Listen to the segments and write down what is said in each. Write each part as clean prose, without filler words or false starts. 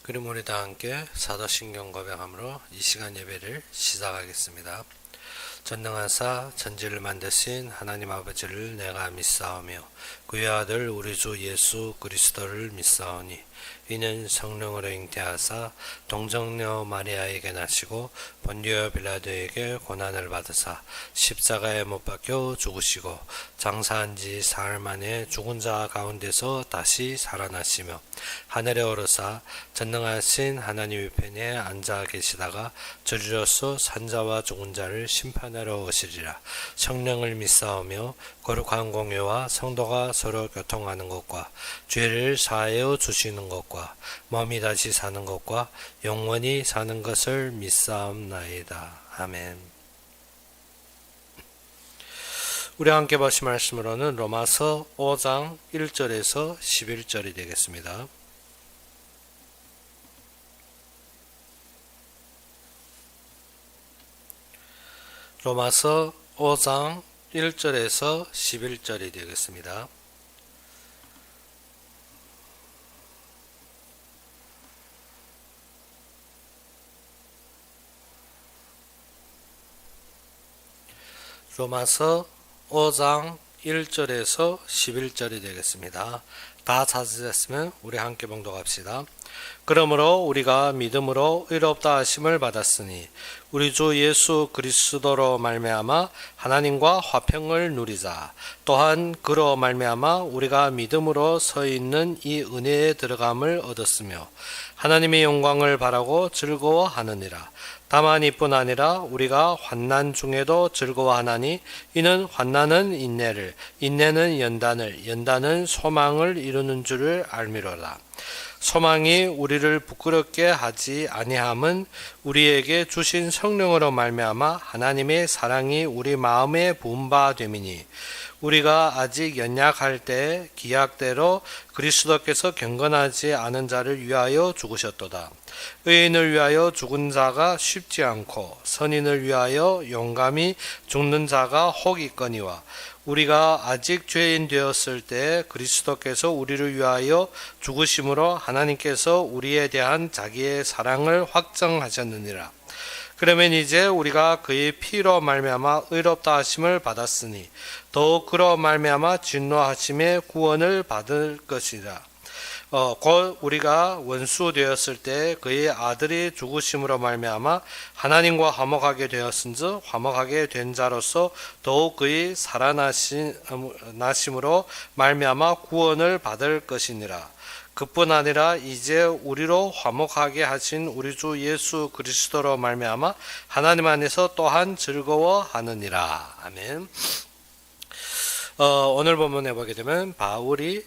그럼 우리 다 함께 사도신경 고백함으로 이 시간 예배를 시작하겠습니다. 전능하사 천지를 만드신 하나님 아버지를 내가 믿사오며 그의 아들 우리 주 예수 그리스도를 믿사오니 이는 성령으로 잉태하사 동정녀 마리아에게 나시고 본디오 빌라도에게 고난을 받으사 십자가에 못 박혀 죽으시고 장사한 지 사흘 만에 죽은 자 가운데서 다시 살아나시며 하늘에 오르사 전능하신 하나님 우편에 앉아 계시다가 저리로서 산자와 죽은 자를 심판하러 오시리라. 성령을 믿사오며 거룩한 공회와 성도가 서로 교통하는 것과 죄를 사하여 주시는 것과 몸이 다시 사는 것과 영원히 사는 것을 믿사옵나이다. 아멘. 우리 함께 보실 말씀으로는 로마서 5장 1절에서 11절이 되겠습니다. 로마서 5장 1절에서 11절이 되겠습니다. 로마서 5장 1절에서 11절이 되겠습니다. 다 찾으셨으면 우리 함께 봉독합시다. 그러므로 우리가 믿음으로 의롭다 하심을 받았으니 우리 주 예수 그리스도로 말미암아 하나님과 화평을 누리자. 또한 그로 말미암아 우리가 믿음으로 서 있는 이 은혜에 들어감을 얻었으며 하나님의 영광을 바라고 즐거워하느니라. 다만 이뿐 아니라 우리가 환난 중에도 즐거워하나니 이는 환난은 인내를, 인내는 연단을, 연단은 소망을 이루는 줄을 알미로라. 소망이 우리를 부끄럽게 하지 아니함은 우리에게 주신 성령으로 말미암아 하나님의 사랑이 우리 마음에 부은 바 됨이니 우리가 아직 연약할 때 기약대로 그리스도께서 경건하지 않은 자를 위하여 죽으셨도다. 의인을 위하여 죽은 자가 쉽지 않고 선인을 위하여 용감히 죽는 자가 혹 있거니와 우리가 아직 죄인 되었을 때 그리스도께서 우리를 위하여 죽으심으로 하나님께서 우리에 대한 자기의 사랑을 확정하셨느니라. 그러면 이제 우리가 그의 피로 말미암아 의롭다 하심을 받았으니 더욱 그로 말미암아 진노하심의 구원을 받을 것이라. 곧 우리가 원수 되었을 때 그의 아들이 죽으심으로 말미암아 하나님과 화목하게 되었은즉 화목하게 된 자로서 더욱 그의 살아나심으로 말미암아 구원을 받을 것이니라. 그뿐 아니라 이제 우리로 화목하게 하신 우리 주 예수 그리스도로 말미암아 하나님 안에서 또한 즐거워하느니라. 아멘. 오늘 본문에 보게 되면 바울이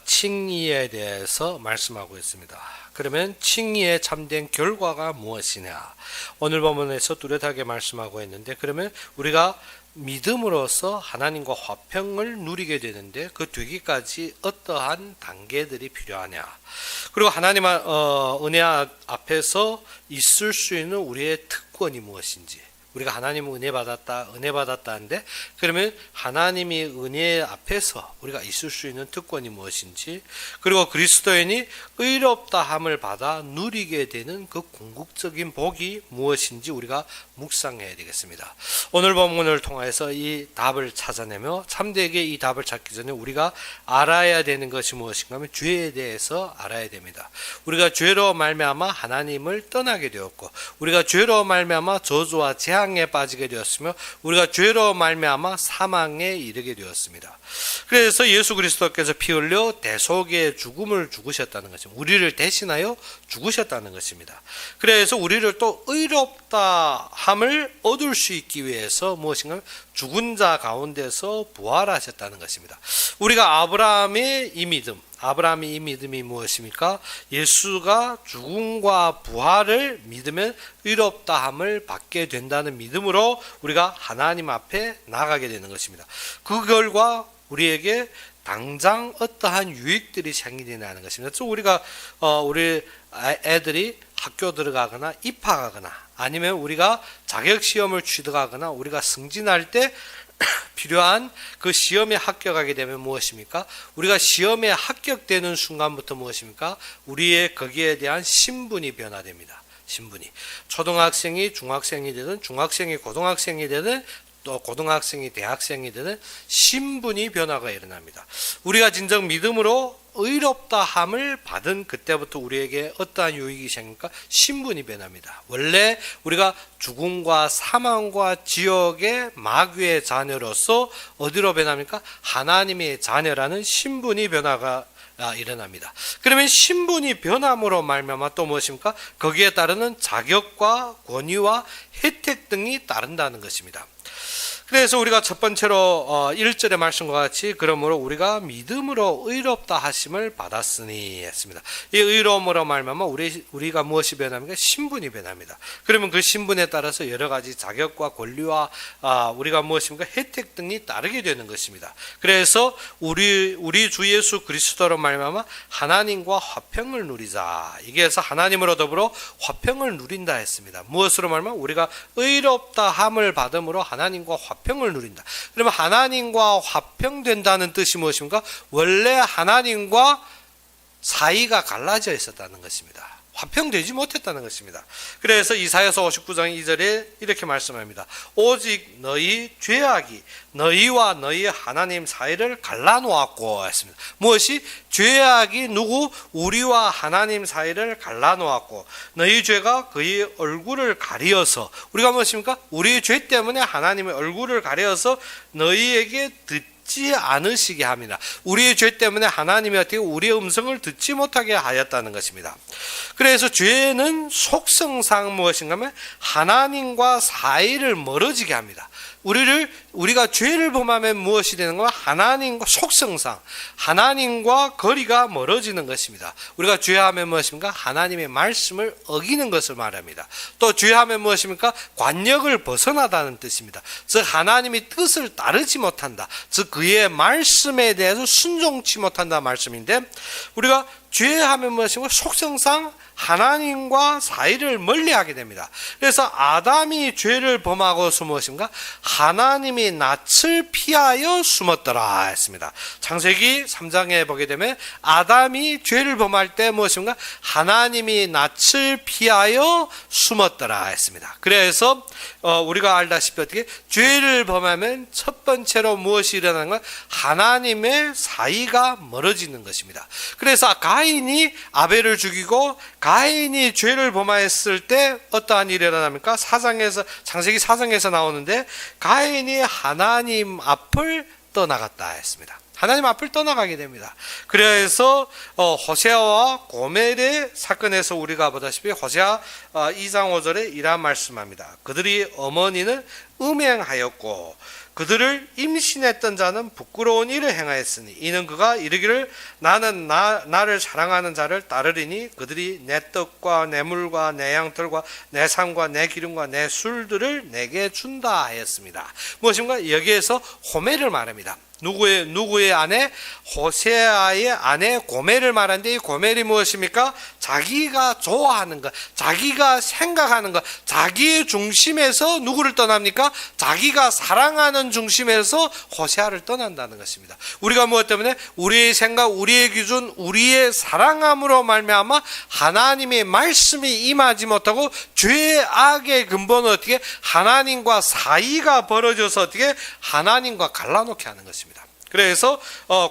칭의에 대해서 말씀하고 있습니다. 그러면 칭의의 참된 결과가 무엇이냐? 오늘 본문에서 뚜렷하게 말씀하고 있는데, 그러면 우리가 믿음으로써 하나님과 화평을 누리게 되는데 그 되기까지 어떠한 단계들이 필요하냐? 그리고 하나님 은혜 앞에서 있을 수 있는 우리의 특권이 무엇인지, 우리가 하나님 은혜 받았다 하는데, 그러면 하나님의 은혜 앞에서 우리가 있을 수 있는 특권이 무엇인지, 그리고 그리스도인이 의롭다함을 받아 누리게 되는 그 궁극적인 복이 무엇인지 우리가 묵상해야 되겠습니다. 오늘 본문을 통해서 이 답을 찾아내며 참되게 이 답을 찾기 전에 우리가 알아야 되는 것이 무엇인가 하면 죄에 대해서 알아야 됩니다. 우리가 죄로 말미암아 하나님을 떠나게 되었고, 우리가 죄로 말미암아 저주와 재앙에 빠지게 되었으며, 우리가 죄로 말미암아 사망에 이르게 되었습니다. 그래서 예수 그리스도께서 피 흘려 대속의 죽음을 죽으셨다는 것입니다. 우리를 대신하여 죽으셨다는 것입니다. 그래서 우리를 또 의롭다함을 얻을 수 있기 위해서 무엇인가 죽은 자 가운데서 부활하셨다는 것입니다. 우리가 아브라함의 이 믿음이 무엇입니까? 예수가 죽음과 부활을 믿으면 의롭다함을 받게 된다는 믿음으로 우리가 하나님 앞에 나가게 되는 것입니다. 그 결과 우리에게 당장 어떠한 유익들이 생기는 것입니다. 그래서 우리가 우리 애들이 학교 들어가거나 입학하거나 아니면 우리가 자격시험을 취득하거나 우리가 승진할 때 필요한 그 시험에 합격하게 되면 무엇입니까? 우리가 시험에 합격되는 순간부터 무엇입니까? 우리의 거기에 대한 신분이 변화됩니다. 신분이. 초등학생이 중학생이 되든 중학생이 고등학생이 되든 또 고등학생이 대학생이 되든 신분이 변화가 일어납니다. 우리가 진정 믿음으로 의롭다함을 받은 그때부터 우리에게 어떠한 유익이 생깁니까? 신분이 변합니다. 원래 우리가 죽음과 사망과 지옥의 마귀의 자녀로서 어디로 변합니까? 하나님의 자녀라는 신분이 변화가 일어납니다. 그러면 신분이 변함으로 말미암아 또 무엇입니까? 거기에 따르는 자격과 권위와 혜택 등이 따른다는 것입니다. 그래서 우리가 첫 번째로 1절의 말씀과 같이 그러므로 우리가 믿음으로 의롭다 하심을 받았으니 했습니다. 이 의로움으로 말미암아 우리가 무엇이 변합니까? 신분이 변합니다. 그러면 그 신분에 따라서 여러 가지 자격과 권리와 우리가 무엇입니까? 혜택 등이 따르게 되는 것입니다. 그래서 우리 주 예수 그리스도로 말미암아 하나님과 화평을 누리자. 이게서 하나님으로 더불어 화평을 누린다 했습니다. 무엇으로 말미암아 우리가 의롭다 함을 받음으로 하나님과 화평을 누린다. 그러면 하나님과 화평된다는 뜻이 무엇입니까? 원래 하나님과 사이가 갈라져 있었다는 것입니다. 화평되지 못했다는 것입니다. 그래서 이사야서 59장 2절에 이렇게 말씀합니다. 오직 너희 죄악이 너희와 너희 하나님 사이를 갈라놓았고 했습니다. 무엇이? 죄악이 누구? 우리와 하나님 사이를 갈라놓았고 너희 죄가 그의 얼굴을 가리어서 우리가 무엇입니까? 우리의 죄 때문에 하나님의 얼굴을 가려서 너희에게 듣지 않으시게 합니다. 우리의 죄 때문에 하나님이 어떻게 우리의 음성을 듣지 못하게 하였다는 것입니다. 그래서 죄는 속성상 무엇인가 하면 하나님과 사이를 멀어지게 합니다. 우리가 죄를 범하면 무엇이 되는 가 하나님과 속성상 하나님과 거리가 멀어지는 것입니다. 우리가 죄하면 무엇입니까? 하나님의 말씀을 어기는 것을 말합니다. 또 죄하면 무엇입니까? 관역을 벗어나다는 뜻입니다. 즉 하나님의 뜻을 따르지 못한다. 즉 그의 말씀에 대해서 순종치 못한다 말씀인데 우리가 죄하면 무엇입니까? 속성상 하나님과 사이를 멀리하게 됩니다. 그래서 아담이 죄를 범하고서 무엇인가? 하나님이 낯을 피하여 숨었더라 했습니다. 창세기 3장에 보게 되면 아담이 죄를 범할 때 무엇인가? 하나님이 낯을 피하여 숨었더라 했습니다. 그래서 우리가 알다시피 어떻게 죄를 범하면 첫 번째로 무엇이 일어나는 건 하나님의 사이가 멀어지는 것입니다. 그래서 가인이 아벨을 죽이고 가인이 죄를 범하였을 때 어떠한 일이 일어납니까? 창세기 4장에서 나오는데 가인이 하나님 앞을 떠나갔다 했습니다. 하나님 앞을 떠나가게 됩니다. 그래서 호세아와 고멜의 사건에서 우리가 보다시피 호세아 2장 5절에 이러한 말씀합니다. 그들이 어머니는 음행하였고 그들을 임신했던 자는 부끄러운 일을 행하였으니 이는 그가 이르기를 나는 나를 사랑하는 자를 따르리니 그들이 내 떡과 내 물과 내 양털과 내 삶과 내 기름과 내 술들을 내게 준다 하였습니다. 무엇인가? 여기에서 호멜을 말합니다. 누구의 아내? 호세아의 아내 고멜을 말하는데 이 고멜이 무엇입니까? 자기가 좋아하는 것, 자기가 생각하는 것, 자기의 중심에서 누구를 떠납니까? 자기가 사랑하는 중심에서 호세아를 떠난다는 것입니다. 우리가 무엇 때문에? 우리의 생각, 우리의 기준, 우리의 사랑함으로 말미암아 하나님의 말씀이 임하지 못하고 죄악의 근본은 어떻게? 하나님과 사이가 벌어져서 어떻게? 하나님과 갈라놓게 하는 것입니다. 그래서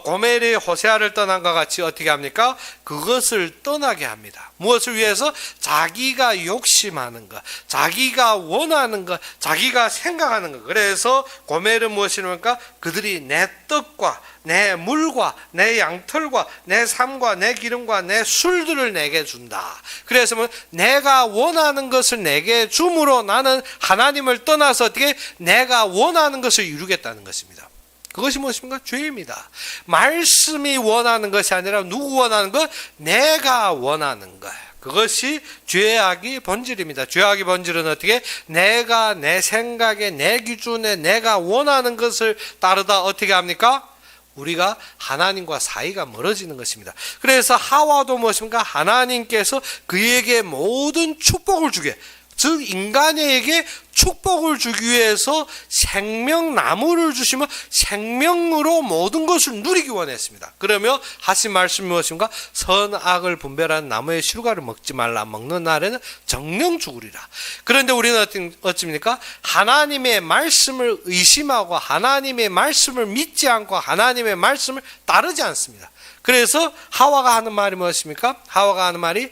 고멜이 호세아를 떠난 것 같이 어떻게 합니까? 그것을 떠나게 합니다. 무엇을 위해서? 자기가 욕심하는 것, 자기가 원하는 것, 자기가 생각하는 것. 그래서 고멜은 무엇입니까? 그들이 내 떡과 내 물과 내 양털과 내 삶과 내 기름과 내 술들을 내게 준다. 그래서 내가 원하는 것을 내게 줌으로 나는 하나님을 떠나서 어떻게 내가 원하는 것을 이루겠다는 것입니다. 그것이 무엇입니까? 죄입니다. 말씀이 원하는 것이 아니라 누구 원하는 것? 내가 원하는 것. 그것이 죄악의 본질입니다. 죄악의 본질은 어떻게? 내가 내 생각에 내 기준에 내가 원하는 것을 따르다 어떻게 합니까? 우리가 하나님과 사이가 멀어지는 것입니다. 그래서 하와도 무엇입니까? 하나님께서 그에게 모든 축복을 주게 즉 인간에게 축복을 주기 위해서 생명나무를 주시며 생명으로 모든 것을 누리기 원했습니다. 그러며 하신 말씀이 무엇인가? 선악을 분별하는 나무의 실과를 먹지 말라. 먹는 날에는 정령 죽으리라. 그런데 우리는 어찌입니까? 하나님의 말씀을 의심하고 하나님의 말씀을 믿지 않고 하나님의 말씀을 따르지 않습니다. 그래서 하와가 하는 말이 무엇입니까? 하와가 하는 말이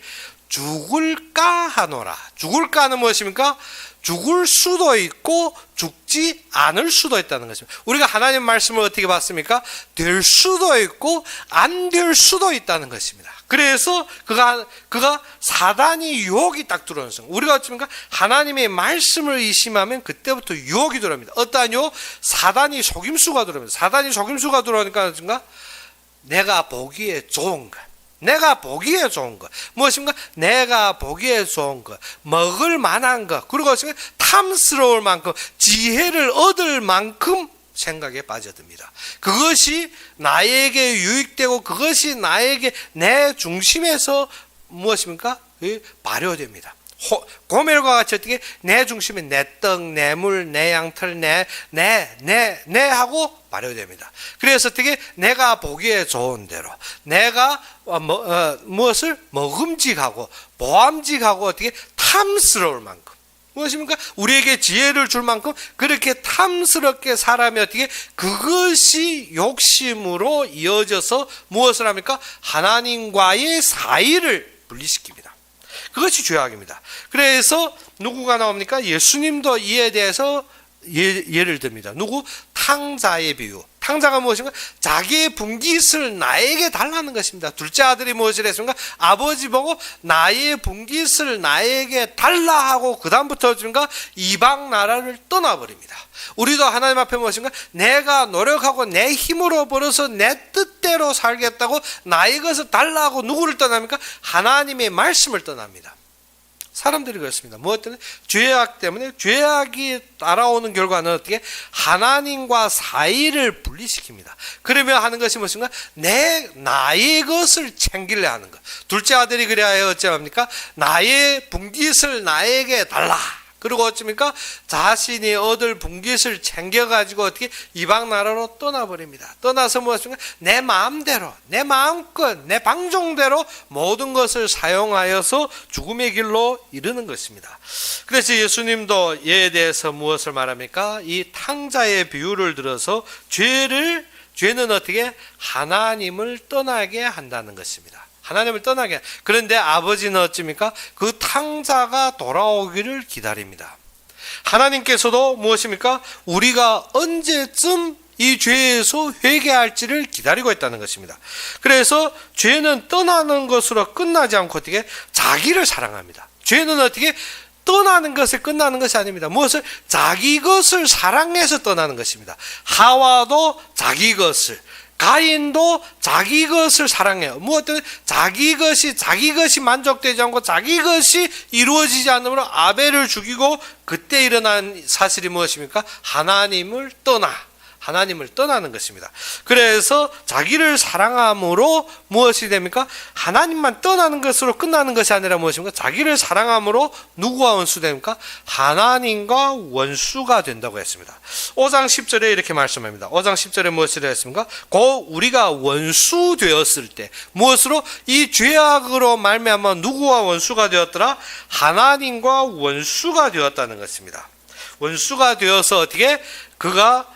죽을까 하노라. 죽을까는 무엇입니까? 죽을 수도 있고 죽지 않을 수도 있다는 것입니다. 우리가 하나님 말씀을 어떻게 봤습니까? 될 수도 있고 안 될 수도 있다는 것입니다. 그래서 그가 사단이 유혹이 딱 들어오는 순간, 우리가 어찌입니까? 하나님의 말씀을 의심하면 그때부터 유혹이 들어옵니다. 어떠한 유혹? 사단이 속임수가 들어옵니다. 사단이 속임수가 들어오니까 어찌인가? 내가 보기에 좋은 것, 내가 보기에 좋은 것, 무엇인가? 내가 보기에 좋은 것, 먹을 만한 것, 그리고 탐스러울 만큼, 지혜를 얻을 만큼 생각에 빠져듭니다. 그것이 나에게 유익되고 그것이 나에게 내 중심에서 무엇입니까? 발효됩니다. 고멜과 같이 어떻게 내 중심에 내 떡, 내 물, 내 양털, 내 하고 발효됩니다. 그래서 어떻게 내가 보기에 좋은 대로 내가 무엇을 먹음직하고 보암직하고 어떻게 탐스러울 만큼 무엇입니까? 우리에게 지혜를 줄 만큼 그렇게 탐스럽게 살아면 어떻게 그것이 욕심으로 이어져서 무엇을 합니까? 하나님과의 사이를 분리시킵니다. 그것이 죄악입니다. 그래서 누구가 나옵니까? 예수님도 이에 대해서 예를 듭니다. 누구? 탕자의 비유. 탕자가 무엇인가? 자기의 분깃을 나에게 달라는 것입니다. 둘째 아들이 무엇을 했습니까? 아버지 보고 나의 분깃을 나에게 달라 하고 그 다음부터 어떻습니까? 이방 나라를 떠나버립니다. 우리도 하나님 앞에 무엇인가? 내가 노력하고 내 힘으로 벌어서 내 뜻대로 살겠다고 나의 것을 달라 하고 누구를 떠납니까? 하나님의 말씀을 떠납니다. 사람들이 그렇습니다. 무엇 때문에? 죄악 때문에. 죄악이 따라오는 결과는 어떻게? 하나님과 사이를 분리시킵니다. 그러면 하는 것이 무엇인가? 나의 것을 챙기려 하는 것. 둘째 아들이 그래야 어찌합니까? 나의 분깃을 나에게 달라. 그리고 어찌입니까? 자신이 얻을 분깃을 챙겨가지고 어떻게 이방 나라로 떠나버립니다. 떠나서 무엇인가? 내 마음대로, 내 마음껏, 내 방종대로 모든 것을 사용하여서 죽음의 길로 이르는 것입니다. 그래서 예수님도 이에 대해서 무엇을 말합니까? 이 탕자의 비유를 들어서 죄는 어떻게? 하나님을 떠나게 한다는 것입니다. 하나님을 떠나게. 그런데 아버지는 어찌입니까? 그 탕자가 돌아오기를 기다립니다. 하나님께서도 무엇입니까? 우리가 언제쯤 이 죄에서 회개할지를 기다리고 있다는 것입니다. 그래서 죄는 떠나는 것으로 끝나지 않고 어떻게? 자기를 사랑합니다. 죄는 어떻게? 떠나는 것에 끝나는 것이 아닙니다. 무엇을? 자기 것을 사랑해서 떠나는 것입니다. 하와도 자기 것을, 가인도 자기 것을 사랑해요. 무엇 때문에? 자기 것이 만족되지 않고 자기 것이 이루어지지 않으므로 아벨을 죽이고 그때 일어난 사실이 무엇입니까? 하나님을 떠나는 것입니다. 그래서 자기를 사랑함으로 무엇이 됩니까? 하나님만 떠나는 것으로 끝나는 것이 아니라 무엇입니까? 자기를 사랑함으로 누구와 원수됩니까? 하나님과 원수가 된다고 했습니다. 5장 10절에 이렇게 말씀합니다. 5장 10절에 무엇을 했습니까? 곧 우리가 원수 되었을 때 무엇으로? 이 죄악으로 말미암아 누구와 원수가 되었더라? 하나님과 원수가 되었다는 것입니다. 원수가 되어서 어떻게? 그가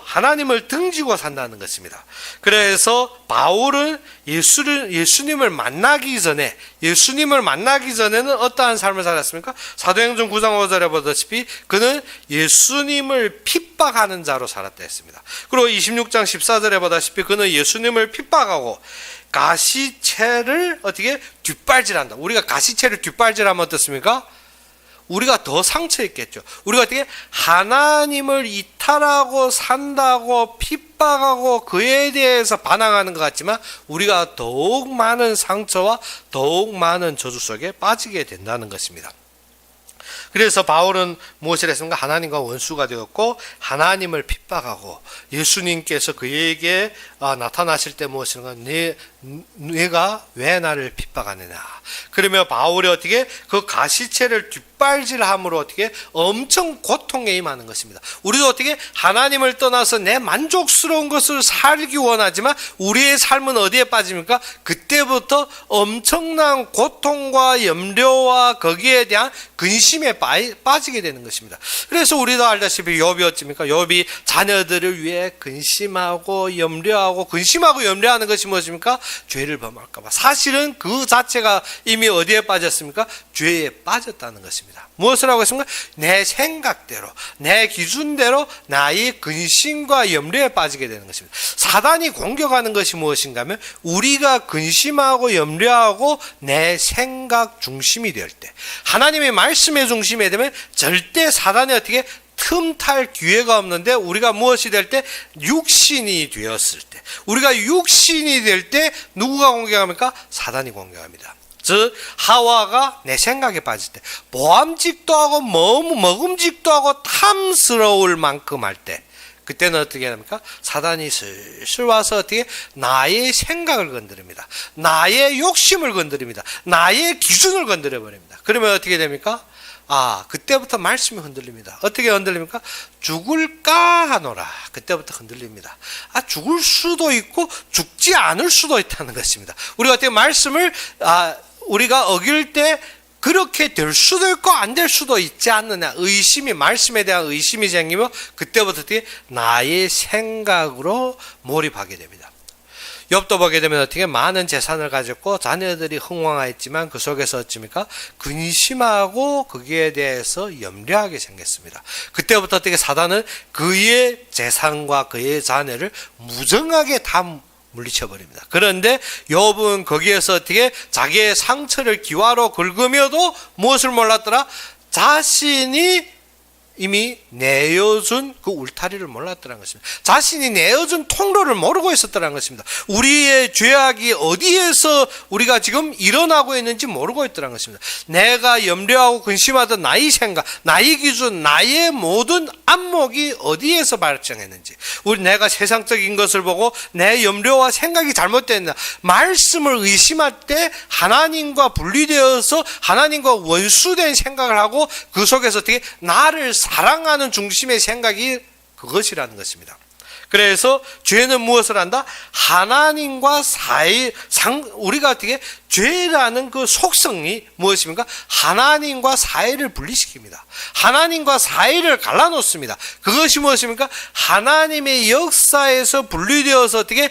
하나님을 등지고 산다는 것입니다. 그래서 바울은 예수님을 만나기 전에는 어떠한 삶을 살았습니까? 사도행전 9장 5절에 보다시피 그는 예수님을 핍박하는 자로 살았다 했습니다. 그리고 26장 14절에 보다시피 그는 예수님을 핍박하고 가시채를 어떻게? 뒷발질한다. 우리가 가시채를 뒷발질하면 어떻습니까? 우리가 더 상처 있겠죠. 우리가 어떻게 하나님을 이탈하고 산다고 핍박하고 그에 대해서 반항하는 것 같지만 우리가 더욱 많은 상처와 더욱 많은 저주 속에 빠지게 된다는 것입니다. 그래서 바울은 무엇을 했습니까? 하나님과 원수가 되었고 하나님을 핍박하고 예수님께서 그에게 나타나실 때 무엇인가? 네가 왜 나를 핍박하느냐. 그러면 바울이 어떻게 그 가시체를 뒷발질함으로 어떻게 엄청 고통에 임하는 것입니다. 우리도 어떻게 하나님을 떠나서 내 만족스러운 것을 살기 원하지만 우리의 삶은 어디에 빠집니까? 그때부터 엄청난 고통과 염려와 거기에 대한 근심에 빠지게 되는 것입니다. 그래서 우리도 알다시피 욥이 어찌입니까? 욥이 자녀들을 위해 근심하고 염려하고 근심하고 염려하는 것이 무엇입니까? 죄를 범할까 봐. 사실은 그 자체가 이미 어디에 빠졌습니까? 죄에 빠졌다는 것입니다. 무엇을 하고 있습니까? 내 생각대로, 내 기준대로 나의 근심과 염려에 빠지게 되는 것입니다. 사단이 공격하는 것이 무엇인가 하면 우리가 근심하고 염려하고 내 생각 중심이 될 때, 하나님의 말씀의 중심이 되면 절대 사단이 어떻게 틈탈 기회가 없는데, 우리가 무엇이 될 때? 육신이 되었을 때, 우리가 육신이 될 때 누구가 공격합니까? 사단이 공격합니다. 즉 하와가 내 생각에 빠질 때, 보암직도 하고 먹음직도 하고 탐스러울 만큼 할 때, 그때는 어떻게 합니까? 사단이 슬슬 와서 어떻게 나의 생각을 건드립니다. 나의 욕심을 건드립니다. 나의 기준을 건드려 버립니다. 그러면 어떻게 됩니까? 그때부터 말씀이 흔들립니다. 어떻게 흔들립니까? 죽을까 하노라. 그때부터 흔들립니다. 죽을 수도 있고 죽지 않을 수도 있다는 것입니다. 우리가 어떻게 말씀을 우리가 어길 때 그렇게 될 수도 있고 안 될 수도 있지 않느냐. 의심이, 말씀에 대한 의심이 생기면 그때부터 어떻게 나의 생각으로 몰입하게 됩니다. 욥도 보게 되면 어떻게 많은 재산을 가졌고 자녀들이 흥왕하였지만 그 속에서 어찌입니까? 근심하고 거기에 대해서 염려하게 생겼습니다. 그때부터 어떻게 사단은 그의 재산과 그의 자녀를 무정하게 다 물리쳐 버립니다. 그런데 욥은 거기에서 어떻게 자기의 상처를 기와로 긁으며도 무엇을 몰랐더라? 자신이 이미 내어준 그 울타리를 몰랐더라는 것입니다. 자신이 내어준 통로를 모르고 있었더라는 것입니다. 우리의 죄악이 어디에서 우리가 지금 일어나고 있는지 모르고 있더라는 것입니다. 내가 염려하고 근심하던 나의 생각, 나의 기준, 나의 모든 안목이 어디에서 발정했는지, 내가 세상적인 것을 보고 내 염려와 생각이 잘못됐나, 말씀을 의심할 때 하나님과 분리되어서 하나님과 원수된 생각을 하고 그 속에서 어떻게 나를 사랑하는 중심의 생각이 그것이라는 것입니다. 그래서 죄는 무엇을 한다? 하나님과 우리가 어떻게 죄라는 그 속성이 무엇입니까? 하나님과 사이를 분리시킵니다. 하나님과 사이를 갈라놓습니다. 그것이 무엇입니까? 하나님의 역사에서 분리되어서 어떻게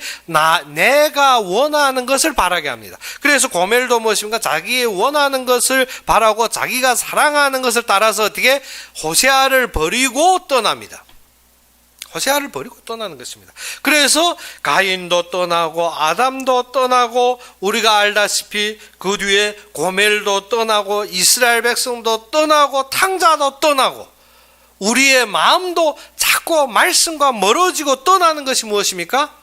내가 원하는 것을 바라게 합니다. 그래서 고멜도 무엇입니까? 자기의 원하는 것을 바라고 자기가 사랑하는 것을 따라서 어떻게 호세아를 버리고 떠납니다. 호세아를 버리고 떠나는 것입니다. 그래서 가인도 떠나고 아담도 떠나고 우리가 알다시피 그 뒤에 고멜도 떠나고 이스라엘 백성도 떠나고 탕자도 떠나고 우리의 마음도 자꾸 말씀과 멀어지고 떠나는 것이 무엇입니까?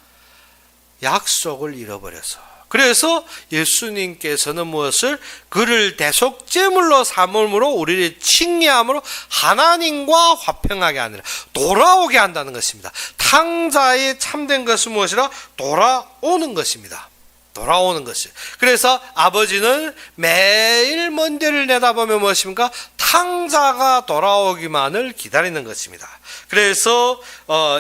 약속을 잃어버려서. 그래서 예수님께서는 무엇을? 그를 대속제물로 삼음으로 우리를 칭의함으로 하나님과 화평하게 하느라 돌아오게 한다는 것입니다. 탕자의 참된 것은 무엇이라? 돌아오는 것입니다. 돌아오는 것이. 그래서 아버지는 매일 먼 데를 내다보면 무엇입니까? 탕자가 돌아오기만을 기다리는 것입니다. 그래서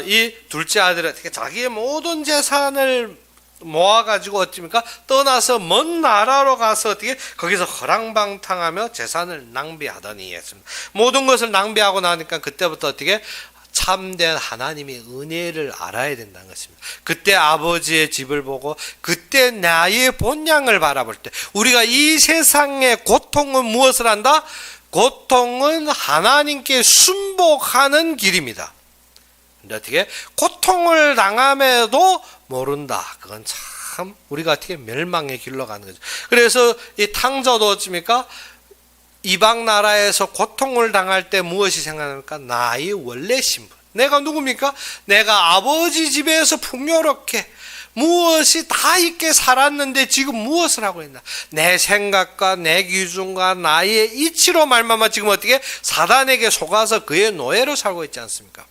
이 둘째 아들은 자기의 모든 재산을 모아가지고 어떻습니까? 떠나서 먼 나라로 가서 어떻게 거기서 허랑방탕하며 재산을 낭비하더니 했습니다. 모든 것을 낭비하고 나니까 그때부터 어떻게 참된 하나님의 은혜를 알아야 된다는 것입니다. 그때 아버지의 집을 보고 그때 나의 본향을 바라볼 때 우리가 이 세상의 고통은 무엇을 한다? 고통은 하나님께 순복하는 길입니다. 근데 어떻게 고통을 당함에도 모른다. 그건 참 우리가 어떻게 멸망의 길로 가는 거죠. 그래서 이 탕자도 어찌입니까? 이방 나라에서 고통을 당할 때 무엇이 생각납니까? 나의 원래 신분. 내가 누굽니까? 내가 아버지 집에서 풍요롭게 무엇이 다 있게 살았는데 지금 무엇을 하고 있나? 내 생각과 내 기준과 나의 이치로 말미암아 지금 어떻게 사단에게 속아서 그의 노예로 살고 있지 않습니까?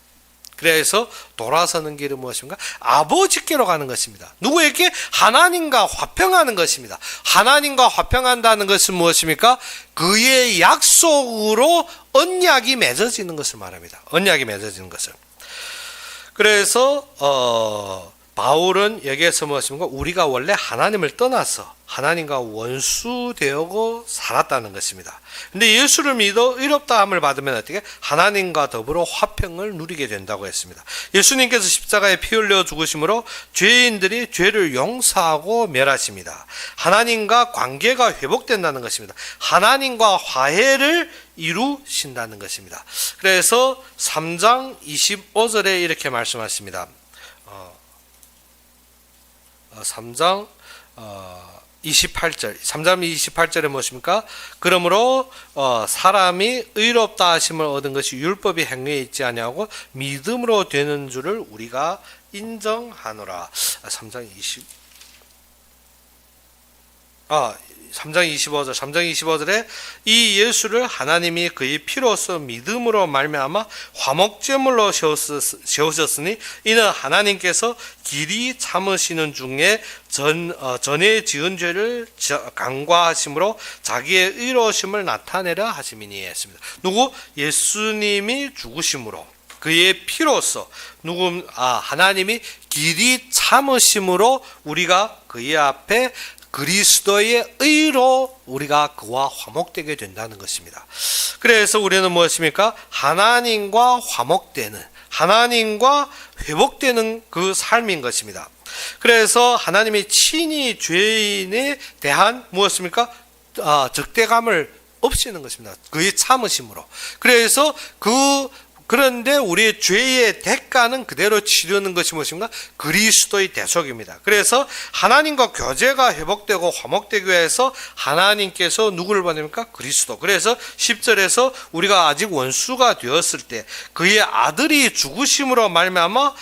그래서 돌아서는 길은 무엇입니까? 아버지께로 가는 것입니다. 누구에게? 하나님과 화평하는 것입니다. 하나님과 화평한다는 것은 무엇입니까? 그의 약속으로 언약이 맺어지는 것을 말합니다. 언약이 맺어지는 것을. 그래서 바울은 여기에서 무엇입니까? 우리가 원래 하나님을 떠나서 하나님과 원수되고 살았다는 것입니다. 근데 예수를 믿어 의롭다함을 받으면 어떻게? 하나님과 더불어 화평을 누리게 된다고 했습니다. 예수님께서 십자가에 피 흘려 죽으심으로 죄인들이 죄를 용서하고 멸하십니다. 하나님과 관계가 회복된다는 것입니다. 하나님과 화해를 이루신다는 것입니다. 그래서 3장 25절에 이렇게 말씀하십니다. 3장 28절, 3장 28절에 무엇입니까? 그러므로 사람이 의롭다 하심을 얻은 것이 율법이 행위에 있지 아니하고 믿음으로 되는 줄을 우리가 인정하노라. 3장 25절에 이 예수를 하나님이 그의 피로써 믿음으로 말미암아 화목제물로 세우셨으니 이는 하나님께서 길이 참으시는 중에 전에 지은 죄를 간과하심으로 자기의 의로우심을 나타내려 하심이니 했습니다. 누구? 예수님이 죽으심으로 그의 피로써 하나님이 길이 참으심으로 우리가 그의 앞에 그리스도의 의로 우리가 그와 화목되게 된다는 것입니다. 그래서 우리는 무엇입니까? 하나님과 화목되는, 하나님과 회복되는 그 삶인 것입니다. 그래서 하나님이 친히 죄인에 대한 무엇입니까? 적대감을 없애는 것입니다. 그의 참으심으로. 그래서 그런데 우리의 죄의 대가는 그대로 치르는 것이 무엇인가? 그리스도의 대속입니다. 그래서 하나님과 교제가 회복되고 화목되기 위해서 하나님께서 누구를 보냅니까? 그리스도. 그래서 10절에서 우리가 아직 원수가 되었을 때 그의 아들이 죽으심으로 말미암아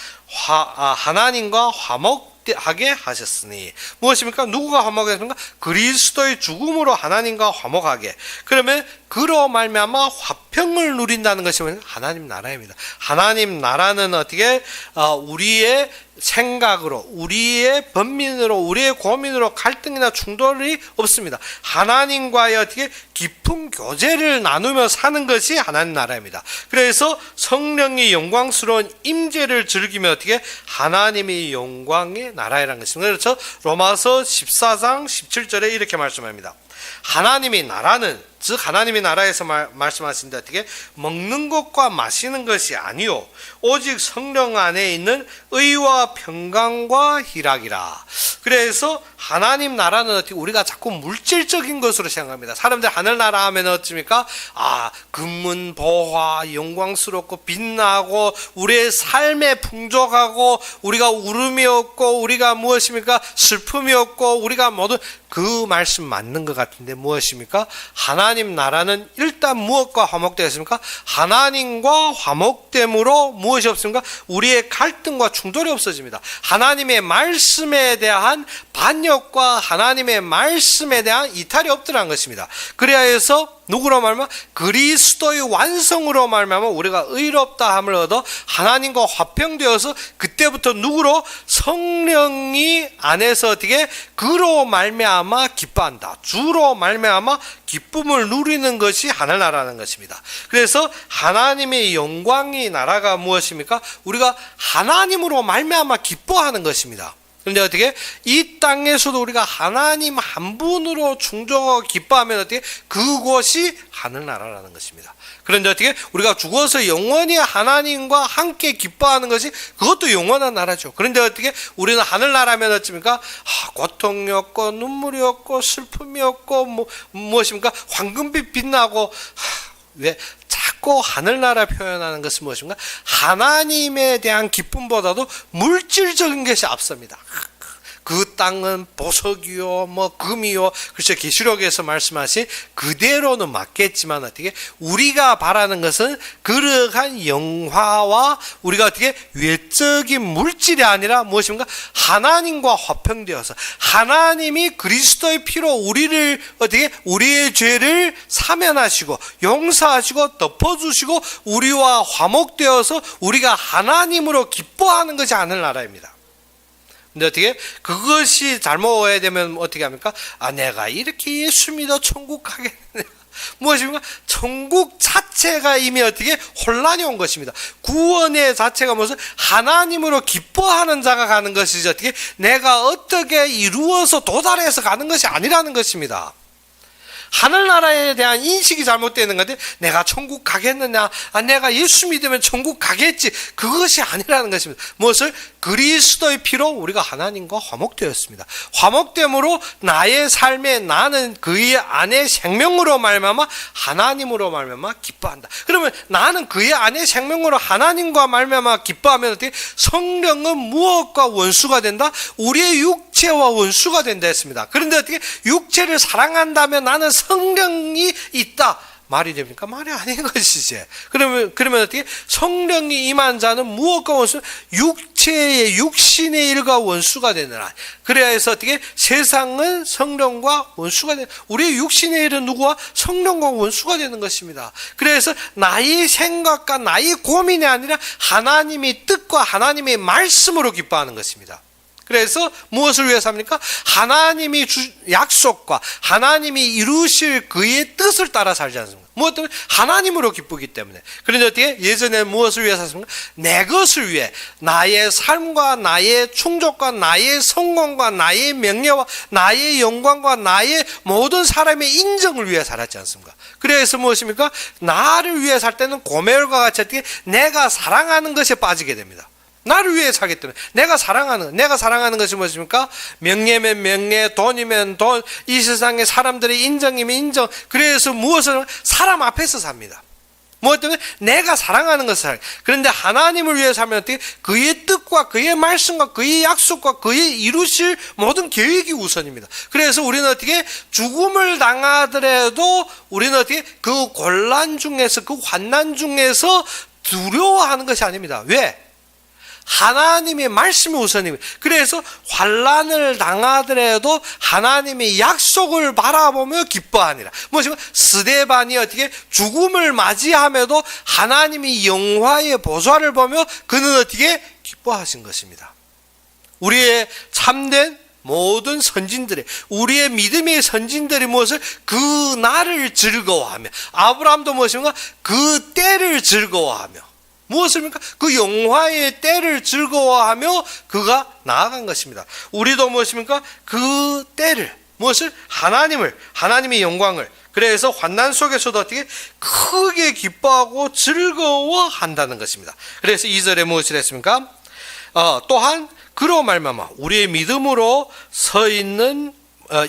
하나님과 화목하게 하셨으니 무엇입니까? 누구가 화목하게 했습니까? 그리스도의 죽음으로 하나님과 화목하게. 그러면 그로 말미암아 화평을 누린다는 것이 하나님 나라입니다. 하나님 나라는 어떻게 우리의 생각으로, 우리의 번민으로, 우리의 고민으로 갈등이나 충돌이 없습니다. 하나님과의 어떻게 깊은 교제를 나누며 사는 것이 하나님 나라입니다. 그래서 성령이 영광스러운 임재를 즐기며 어떻게 하나님의 영광의 나라라는 것입니다. 그래서 로마서 14장 17절에 이렇게 말씀합니다. 하나님의 나라는, 즉 하나님의 나라에서 말씀하신다 어떻게 먹는 것과 마시는 것이 아니요 오직 성령 안에 있는 의와 평강과 희락이라. 그래서 하나님 나라는 어떻게 우리가 자꾸 물질적인 것으로 생각합니다. 사람들 하늘나라 하면 어떻습니까? 금문 보화 영광스럽고 빛나고 우리의 삶에 풍족하고 우리가 울음이 없고 우리가 무엇입니까? 슬픔이 없고 우리가 모두 그 말씀 맞는 것 같은데 무엇입니까? 하나님 나라는 일단 무엇과 화목되었습니까? 하나님과 화목됨으로 무엇이 없습니까? 우리의 갈등과 충돌이 없어집니다. 하나님의 말씀에 대한 반역과 하나님의 말씀에 대한 이탈이 없더라는 것입니다. 그래야 해서 누구로 말하면 그리스도의 완성으로 말하면 우리가 의롭다함을 얻어 하나님과 화평되어서 그때부터 누구로 성령이 안에서 어떻게 그로 말미암아 기뻐한다. 주로 말미암아 기쁨을 누리는 것이 하늘나라는 것입니다. 그래서 하나님의 영광의 나라가 무엇입니까? 우리가 하나님으로 말미암아 기뻐하는 것입니다. 그런데 어떻게 이 땅에서도 우리가 하나님 한 분으로 충성하고 기뻐하면 어떻게 그것이 하늘나라라는 것입니다. 그런데 어떻게 우리가 죽어서 영원히 하나님과 함께 기뻐하는 것이 그것도 영원한 나라죠. 그런데 어떻게 우리는 하늘나라면 어찌입니까? 고통이 없고 눈물이 없고 슬픔이 없고 무엇입니까? 황금빛 빛나고 왜 자꾸 하늘나라 표현하는 것은 무엇인가? 하나님에 대한 기쁨보다도 물질적인 것이 앞섭니다. 그 땅은 보석이요 뭐 금이요. 그렇죠. 계시록에서 말씀하신 그대로는 맞겠지만 어떻게 우리가 바라는 것은 그러한 영화와 우리가 어떻게 외적인 물질이 아니라 무엇입니까? 하나님과 화평되어서 하나님이 그리스도의 피로 우리를 어떻게 우리의 죄를 사면하시고 용서하시고 덮어주시고 우리와 화목되어서 우리가 하나님으로 기뻐하는 것이 하늘나라입니다. 근데 어떻게 그것이 잘못 오해되면 어떻게 합니까? 아, 내가 이렇게 예수 믿어 천국 가겠네. 무엇입니까? 천국 자체가 이미 어떻게 혼란이 온 것입니다. 구원의 자체가 무슨 하나님으로 기뻐하는 자가 가는 것이지 어떻게 내가 어떻게 이루어서 도달해서 가는 것이 아니라는 것입니다. 하늘나라에 대한 인식이 잘못되는 건데 내가 천국 가겠느냐, 내가 예수 믿으면 천국 가겠지, 그것이 아니라는 것입니다. 무엇을? 그리스도의 피로 우리가 하나님과 화목되었습니다. 화목됨으로 나의 삶에 나는 그의 안에 생명으로 말미암아 하나님으로 말미암아 기뻐한다. 그러면 나는 그의 안에 생명으로 하나님과 말미암아 기뻐하면 어떻게? 성령은 무엇과 원수가 된다? 우리의 육체와 원수가 된다 했습니다. 그런데 어떻게? 육체를 사랑한다면 나는 성령이 있다. 말이 됩니까? 말이 아닌 것이지. 그러면 어떻게? 성령이 임한 자는 무엇과 원수? 육체의 육신의 일과 원수가 되느라. 그래서 어떻게? 세상은 성령과 원수가 되는, 우리의 육신의 일은 누구와? 성령과 원수가 되는 것입니다. 그래서 나의 생각과 나의 고민이 아니라 하나님의 뜻과 하나님의 말씀으로 기뻐하는 것입니다. 그래서 무엇을 위해서 합니까? 하나님이 약속과 하나님이 이루실 그의 뜻을 따라 살지 않습니까? 무엇 때문에? 하나님으로 기쁘기 때문에. 그런데 어떻게? 예전에 무엇을 위해서 했습니까? 내 것을 위해 나의 삶과 나의 충족과 나의 성공과 나의 명예와 나의 영광과 나의 모든 사람의 인정을 위해 살았지 않습니까? 그래서 무엇입니까? 나를 위해 살 때는 고멜과 같이 어떻게? 내가 사랑하는 것에 빠지게 됩니다. 나를 위해 살기 때문에 내가 사랑하는 것이 무엇입니까? 명예면 명예, 돈이면 돈, 이 세상의 사람들의 인정이면 인정. 그래서 무엇을? 사람 앞에서 삽니다. 무엇 때문에? 내가 사랑하는 것을 살. 그런데 하나님을 위해 살면 어떻게? 그의 뜻과 그의 말씀과 그의 약속과 그의 이루실 모든 계획이 우선입니다. 그래서 우리는 어떻게? 죽음을 당하더라도 우리는 어떻게? 그 곤란 중에서, 그 환난 중에서 두려워하는 것이 아닙니다. 왜? 하나님의 말씀이 우선입니다. 그래서 환난을 당하더라도 하나님의 약속을 바라보며 기뻐하니라. 무엇이면 스데반이 어떻게 죽음을 맞이함에도 하나님이 영화의 보좌를 보며 그는 어떻게 기뻐하신 것입니다. 우리의 참된 모든 선진들의, 우리의 믿음의 선진들이 무엇을? 그 날을 즐거워하며, 아브라함도 무엇입니까? 그 때를 즐거워하며, 무엇입니까? 그 영화의 때를 즐거워하며 그가 나아간 것입니다. 우리도 무엇입니까? 그 때를, 무엇을? 하나님의 영광을. 그래서 환난 속에서도 어떻게? 크게 기뻐하고 즐거워한다는 것입니다. 그래서 2절에 무엇을 했습니까? 또한 그로 말미암아 우리의 믿음으로 서 있는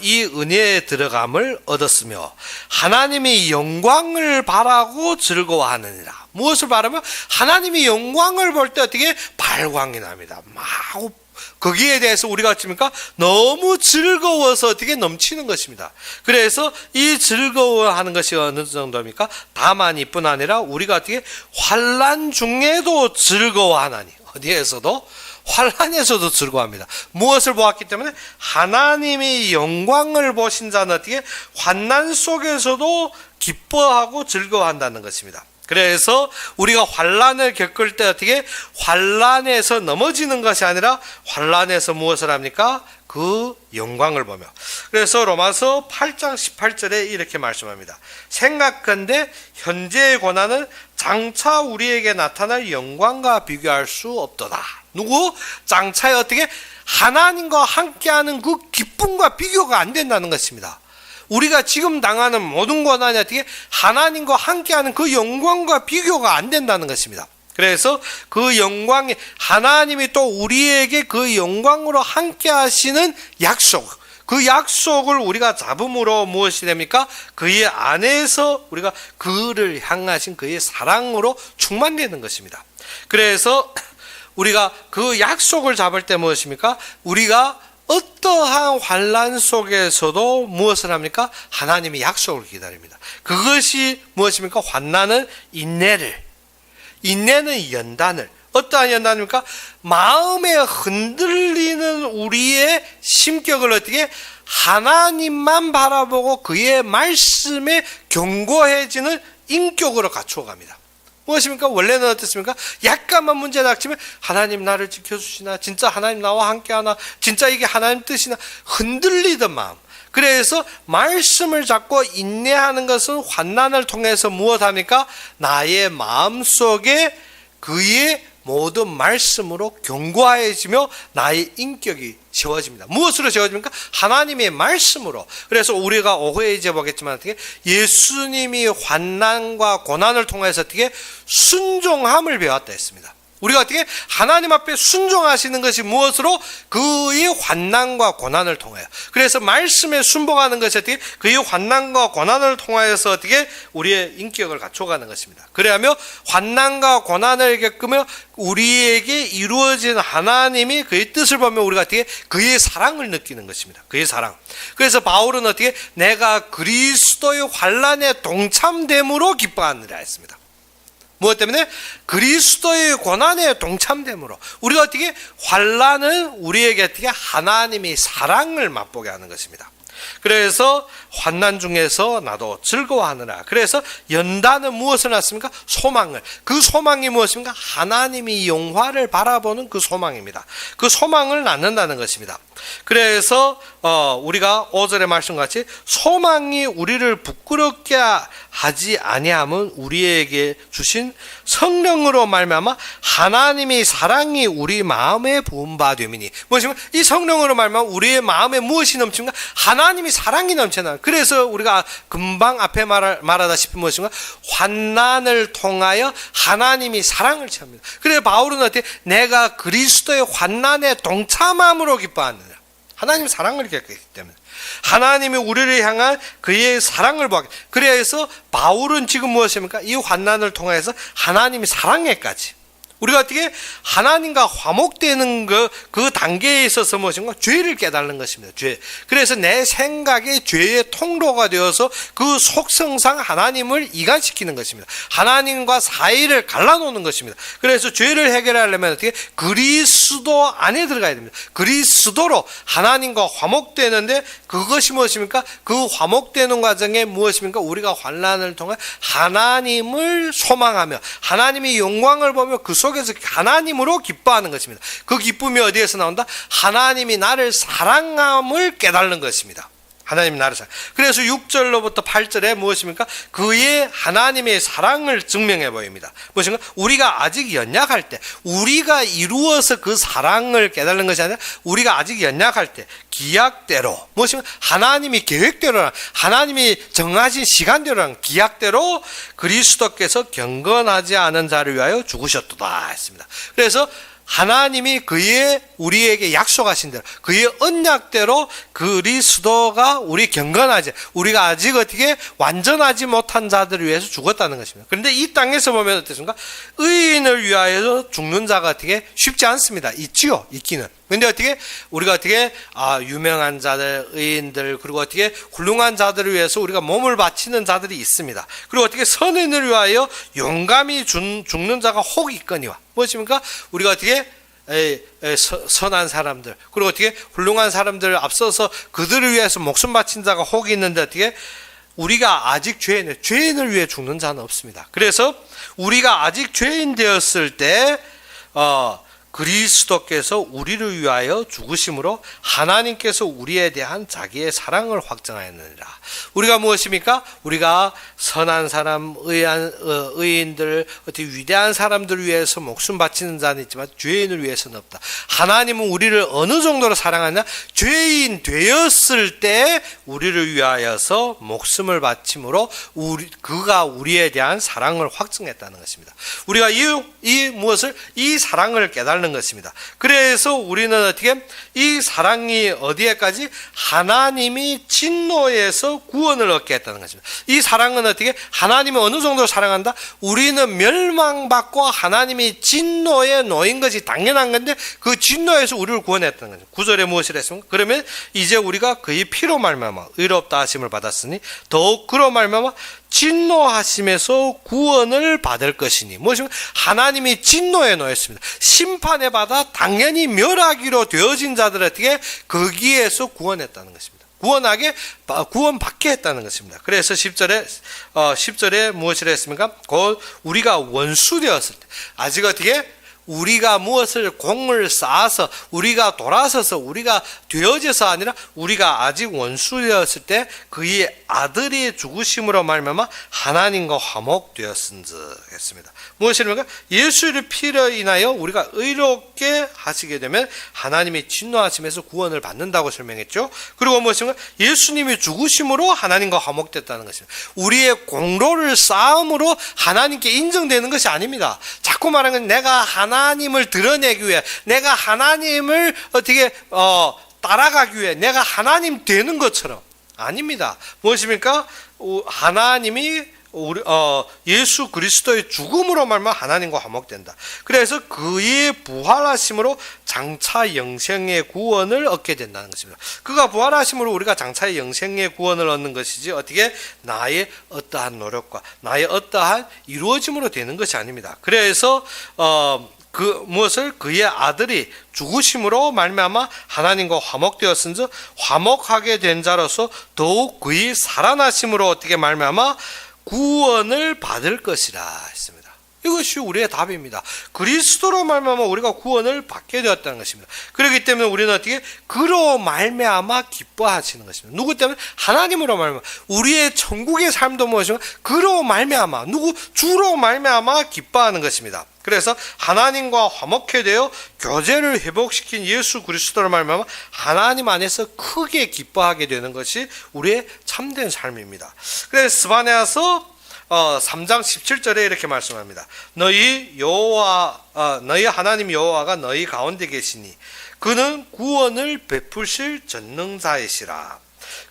이 은혜에 들어감을 얻었으며 하나님의 영광을 바라고 즐거워하느니라. 무엇을 바라며? 하나님의 영광을 볼 때 어떻게? 발광이 납니다. 막 거기에 대해서 우리가 어떻습니까? 너무 즐거워서 어떻게 넘치는 것입니다. 그래서 이 즐거워하는 것이 어느 정도입니까? 다만 이뿐 아니라 우리가 어떻게? 환난 중에도 즐거워하나니. 어디에서도? 환난에서도 즐거워합니다. 무엇을 보았기 때문에? 하나님의 영광을 보신 자는 어떻게? 환난 속에서도 기뻐하고 즐거워한다는 것입니다. 그래서 우리가 환난을 겪을 때 어떻게? 환난에서 넘어지는 것이 아니라 환난에서 무엇을 합니까? 그 영광을 보며. 그래서 로마서 8장 18절에 이렇게 말씀합니다. 생각컨대 현재의 고난은 장차 우리에게 나타날 영광과 비교할 수 없도다. 누구? 장차에 어떻게? 하나님과 함께하는 그 기쁨과 비교가 안 된다는 것입니다. 우리가 지금 당하는 모든 고난이 어떻게? 하나님과 함께하는 그 영광과 비교가 안 된다는 것입니다. 그래서 그 영광이, 하나님이 또 우리에게 그 영광으로 함께 하시는 약속, 그 약속을 우리가 잡음으로 무엇이 됩니까? 그의 안에서 우리가 그를 향하신 그의 사랑으로 충만되는 것입니다. 그래서 우리가 그 약속을 잡을 때 무엇입니까? 우리가 어떠한 환난 속에서도 무엇을 합니까? 하나님의 약속을 기다립니다. 그것이 무엇입니까? 환난은 인내는 연단을. 어떠한 연단입니까? 마음에 흔들리는 우리의 심격을 어떻게 하나님만 바라보고 그의 말씀에 견고해지는 인격으로 갖추어갑니다. 무엇입니까? 원래는 어떻습니까? 약간만 문제 닥치면 하나님 나를 지켜주시나? 진짜 하나님 나와 함께하나? 진짜 이게 하나님 뜻이나? 흔들리던 마음. 그래서 말씀을 잡고 인내하는 것은 환난을 통해서 무엇합니까? 나의 마음속에 그의 모든 말씀으로 견고해지며 나의 인격이 세워집니다. 무엇으로 세워집니까? 하나님의 말씀으로. 그래서 우리가 오후에 이제 보겠지만 어떻게 예수님이 환난과 고난을 통해서 어떻게 순종함을 배웠다 했습니다. 우리가 어떻게 하나님 앞에 순종하시는 것이 무엇으로? 그의 환난과 고난을 통하여. 그래서 말씀에 순복하는 것이 어떻게? 그의 환난과 고난을 통하여서 어떻게? 우리의 인격을 갖춰가는 것입니다. 그래야며 환난과 고난을 겪으며 우리에게 이루어진 하나님이 그의 뜻을 보면 우리가 어떻게? 그의 사랑을 느끼는 것입니다. 그의 사랑. 그래서 바울은 어떻게? 내가 그리스도의 환난에 동참됨으로 기뻐하느라 했습니다. 무엇 때문에? 그리스도의 고난에 동참됨으로. 우리가 어떻게? 환난은 우리에게 어떻게? 하나님의 사랑을 맛보게 하는 것입니다. 그래서 환난 중에서 나도 즐거워하느라. 그래서 연단은 무엇을 낳습니까? 소망을. 그 소망이 무엇입니까? 하나님의 영화를 바라보는 그 소망입니다. 그 소망을 낳는다는 것입니다. 그래서 우리가 5절의 말씀같이 소망이 우리를 부끄럽게 하지 아니함은 우리에게 주신 성령으로 말미암아 하나님의 사랑이 우리 마음에 부은 바 됨이니. 무엇입니까? 이 성령으로 말미암아 우리의 마음에 무엇이 넘칩니까? 하나님의 사랑이 넘쳐나. 그래서 우리가 금방 앞에 말하다시피 무엇인가? 환난을 통하여 하나님이 사랑을 체합니다. 그래서 바울은 어떻게? 내가 그리스도의 환난에 동참함으로 기뻐하느냐. 하나님의 사랑을 겪기 때문에. 하나님이 우리를 향한 그의 사랑을 보았기. 그래서 바울은 지금 무엇입니까? 이 환난을 통해서 하나님의 사랑에까지. 우리가 어떻게 하나님과 화목되는 그 단계에 있어서 무엇인가? 죄를 깨달는 것입니다. 죄. 그래서 내 생각이 죄의 통로가 되어서 그 속성상 하나님을 이간시키는 것입니다. 하나님과 사이를 갈라놓는 것입니다. 그래서 죄를 해결하려면 어떻게? 그리스도 안에 들어가야 됩니다. 그리스도로 하나님과 화목되는데 그것이 무엇입니까? 그 화목되는 과정에 무엇입니까? 우리가 환난을 통해 하나님을 소망하며 하나님의 영광을 보며 그 속에서 하나님으로 기뻐하는 것입니다. 그 기쁨이 어디에서 나온다? 하나님이 나를 사랑함을 깨닫는 것입니다. 하나님이 나를 사랑. 그래서 6절로부터 8절에 무엇입니까? 그의 하나님의 사랑을 증명해 보입니다. 무엇인가? 우리가 아직 연약할 때, 우리가 이루어서 그 사랑을 깨닫는 것이 아니라 우리가 아직 연약할 때 기약대로, 무엇인가? 하나님이 계획대로랑 하나님이 정하신 시간대로랑 기약대로 그리스도께서 경건하지 않은 자를 위하여 죽으셨도다 했습니다. 그래서 하나님이 그의 우리에게 약속하신 대로 그의 언약대로 그리스도가 우리 경건하지, 우리가 아직 어떻게 완전하지 못한 자들을 위해서 죽었다는 것입니다. 그런데 이 땅에서 보면 어떻습니까? 의인을 위하여 죽는 자가 어떻게 쉽지 않습니다. 있지요, 있기는. 근데 어떻게 우리가 어떻게 유명한 자들, 의인들, 그리고 어떻게 훌륭한 자들을 위해서 우리가 몸을 바치는 자들이 있습니다. 그리고 어떻게 선인을 위하여 용감히 죽는 자가 혹 있거니와. 무엇입니까? 우리가 어떻게 선한 사람들, 그리고 어떻게 훌륭한 사람들을 앞서서 그들을 위해서 목숨 바친 자가 혹 있는데 어떻게 우리가 아직 죄인을 위해 죽는 자는 없습니다. 그래서 우리가 아직 죄인 되었을 때 그리스도께서 우리를 위하여 죽으심으로 하나님께서 우리에 대한 자기의 사랑을 확증하였느니라. 우리가 무엇입니까? 우리가 선한 사람, 의인들, 어떻게 위대한 사람들을 위해서 목숨 바치는 자는 있지만 죄인을 위해서는 없다. 하나님은 우리를 어느 정도로 사랑하냐? 죄인 되었을 때 우리를 위하여서 목숨을 바침으로 그가 우리에 대한 사랑을 확증했다는 것입니다. 우리가 이 무엇을? 이 사랑을 깨달는 하는 것입니다. 그래서 우리는 어떻게 이 사랑이 어디에까지 하나님이 진노에서 구원을 얻게 했다는 것입니다. 이 사랑은 어떻게 하나님이 어느 정도 사랑한다? 우리는 멸망받고 하나님이 진노에 놓인 것이 당연한 건데 그 진노에서 우리를 구원했다는 거죠. 9절에 무엇이라 했습니까? 그러면 이제 우리가 그의 피로 말미암아 의롭다 하심을 받았으니 더욱 그로 말미암아 진노하심에서 구원을 받을 것이니 무엇입니까? 하나님이 진노에 놓였습니다. 심판에 받아 당연히 멸하기로 되어진 자들 어떻게 거기에서 구원했다는 것입니다. 구원받게 했다는 것입니다. 그래서 10절에 무엇이라 했습니까? 곧 우리가 원수 되었을 때 아직 어떻게 우리가 무엇을 공을 쌓아서 우리가 돌아서서 우리가 되어져서 아니라 우리가 아직 원수되었을 때 그의 아들이 죽으심으로 말미암아 하나님과 화목되었은즉 했습니다. 무엇입니까? 예수의 피로 인하여 우리가 의롭게 하시게 되면 하나님이 진노하심에서 구원을 받는다고 설명했죠. 그리고 무엇입니까? 예수님이 죽으심으로 하나님과 화목됐다는 것입니다. 우리의 공로를 쌓음으로 하나님께 인정되는 것이 아닙니다. 자꾸 말하는 건 내가 하나님을 드러내기 위해 내가 하나님을 어떻게 따라가기 위해 내가 하나님 되는 것처럼 아닙니다. 무엇입니까? 하나님이 예수 그리스도의 죽음으로 말미암아 하나님과 화목된다. 그래서 그의 부활하심으로 장차 영생의 구원을 얻게 된다는 것입니다. 그가 부활하심으로 우리가 장차 영생의 구원을 얻는 것이지 어떻게 나의 어떠한 노력과 나의 어떠한 이루어짐으로 되는 것이 아닙니다. 그래서 무엇을 그의 아들이 죽으심으로 말미암아 하나님과 화목되었은즉 화목하게 된 자로서 더욱 그의 살아나심으로 어떻게 말미암아 구원을 받을 것이라 했습니다. 이것이 우리의 답입니다. 그리스도로 말미암아 우리가 구원을 받게 되었다는 것입니다. 그렇기 때문에 우리는 어떻게 그로 말미암아 기뻐하시는 것입니다. 누구 때문에? 하나님으로 말미암아. 우리의 천국의 삶도 무엇이며 그로 말미암아 주로 말미암아 기뻐하는 것입니다. 그래서 하나님과 화목해 되어 교제를 회복시킨 예수 그리스도로 말미암아 하나님 안에서 크게 기뻐하게 되는 것이 우리의 참된 삶입니다. 그래서 스바냐서 3장 17절에 이렇게 말씀합니다. 너희 하나님 여호와가 너희 가운데 계시니 그는 구원을 베푸실 전능자이시라.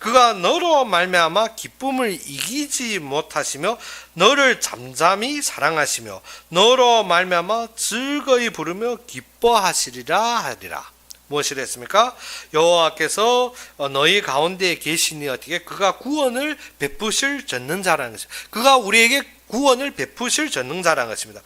그가 너로 말미암아 기쁨을 이기지 못하시며 너를 잠잠히 사랑하시며 너로 말미암아 즐거이 부르며 기뻐하시리라 하리라. 무엇이라 했습니까? 여호와께서 너희 가운데 계시니 어떻게 그가 구원을 베푸실 전능자라는 것입니다. 그가 우리에게 구원을 베푸실 전능자라는 것입니다.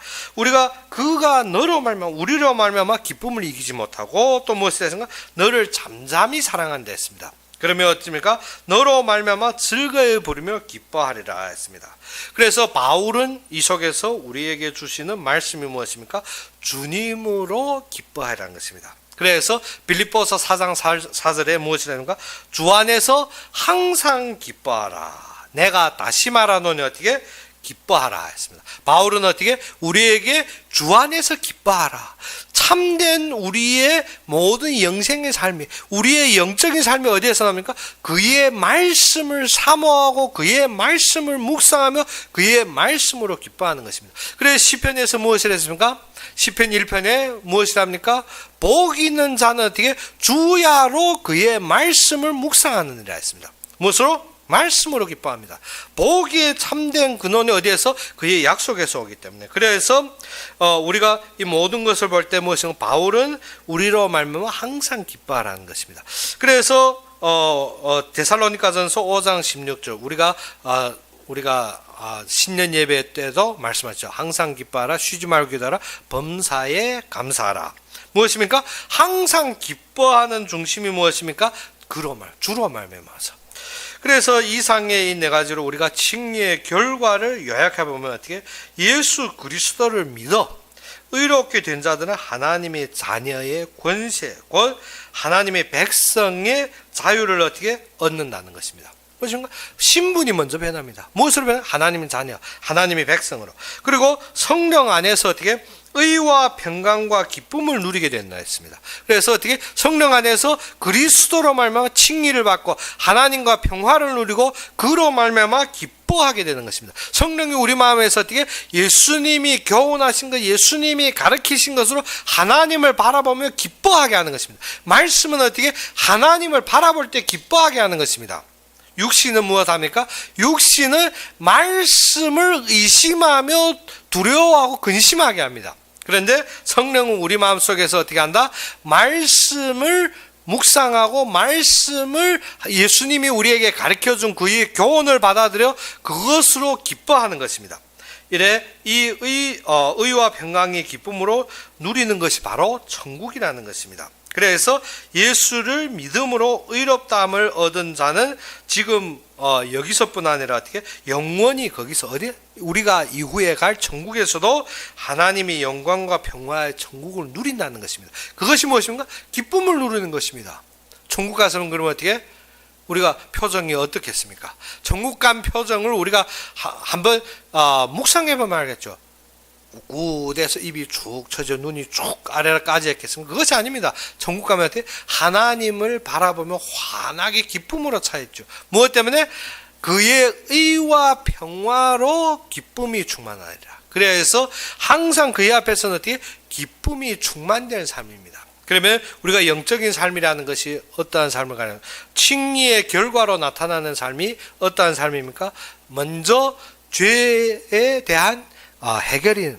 그가 너로 말미암아 우리로 말미암아 기쁨을 이기지 못하고 또 무엇이라 했습니까? 너를 잠잠히 사랑한다 했습니다. 그러면 어떻습니까? 너로 말미암아 즐거이 부르며 기뻐하리라 했습니다. 그래서 바울은 이 속에서 우리에게 주시는 말씀이 무엇입니까? 주님으로 기뻐하라는 것입니다. 그래서 빌립보서 4장 4절에 무엇이라는가? 주 안에서 항상 기뻐하라. 내가 다시 말하노니 어떻게? 기뻐하라 했습니다. 바울은 어떻게? 우리에게 주 안에서 기뻐하라. 참된 우리의 모든 영생의 삶이 우리의 영적인 삶이 어디에서 나옵니까? 그의 말씀을 사모하고 그의 말씀을 묵상하며 그의 말씀으로 기뻐하는 것입니다. 그래서 시편에서 무엇을 했습니까? 시편 1편에 무엇을 합니까? 복 있는 자는 어떻게? 주야로 그의 말씀을 묵상하느니라 했습니다. 무엇으로? 말씀으로 기뻐합니다. 복이 참된 근원이 어디에서? 그의 약속에서 오기 때문에. 그래서 우리가 이 모든 것을 볼 때 무엇인가? 바울은 우리로 말미암아 항상 기뻐하라는 것입니다. 그래서 데살로니가전서 5장 16절 우리가 신년 예배 때도 말씀하셨죠. 항상 기뻐하라, 쉬지 말고 기도하라, 범사에 감사하라. 무엇입니까? 항상 기뻐하는 중심이 무엇입니까? 주로 말미암아서. 그래서 이상의 이 네 가지로 우리가 칭의의 결과를 요약해 보면 어떻게? 예수 그리스도를 믿어 의롭게 된 자들은 하나님의 자녀의 권세, 곧 하나님의 백성의 자유를 어떻게 얻는다는 것입니다. 무엇인가? 신분이 먼저 변합니다. 무엇으로 변해요? 하나님의 자녀, 하나님의 백성으로. 그리고 성령 안에서 어떻게 의와 평강과 기쁨을 누리게 된다 했습니다. 그래서 어떻게 성령 안에서 그리스도로 말미암아 칭의를 받고 하나님과 평화를 누리고 그로 말미암아 기뻐하게 되는 것입니다. 성령이 우리 마음에서 어떻게 예수님이 교훈하신 것, 예수님이 가르치신 것으로 하나님을 바라보며 기뻐하게 하는 것입니다. 말씀은 어떻게 하나님을 바라볼 때 기뻐하게 하는 것입니다. 육신은 무엇합니까? 육신은 말씀을 의심하며 두려워하고 근심하게 합니다. 그런데 성령은 우리 마음속에서 어떻게 한다? 말씀을 묵상하고 말씀을 예수님이 우리에게 가르쳐준 그의 교훈을 받아들여 그것으로 기뻐하는 것입니다. 이래 이 의와 평강의 기쁨으로 누리는 것이 바로 천국이라는 것입니다. 그래서 예수를 믿음으로 의롭다함을 얻은 자는 지금 여기서뿐 아니라 어떻게 영원히 거기서 어디 우리가 이후에 갈 천국에서도 하나님의 영광과 평화의 천국을 누린다는 것입니다. 그것이 무엇입니까? 기쁨을 누리는 것입니다. 천국 가서는 그러면 어떻게 우리가 표정이 어떻겠습니까? 천국 간 표정을 우리가 한번 묵상해 보면 알겠죠. 꿋꿋해서 입이 쭉 쳐져 눈이 쭉 아래로까지 했겠습니까? 그것이 아닙니다. 천국 가면 하나님을 바라보며 환하게 기쁨으로 차있죠. 무엇 때문에? 그의 의와 평화로 기쁨이 충만하리라. 그래서 항상 그의 앞에서는 어떻게 기쁨이 충만된 삶입니다. 그러면 우리가 영적인 삶이라는 것이 어떠한 삶을 가는 칭의의 결과로 나타나는 삶이 어떠한 삶입니까? 먼저 죄에 대한 해결이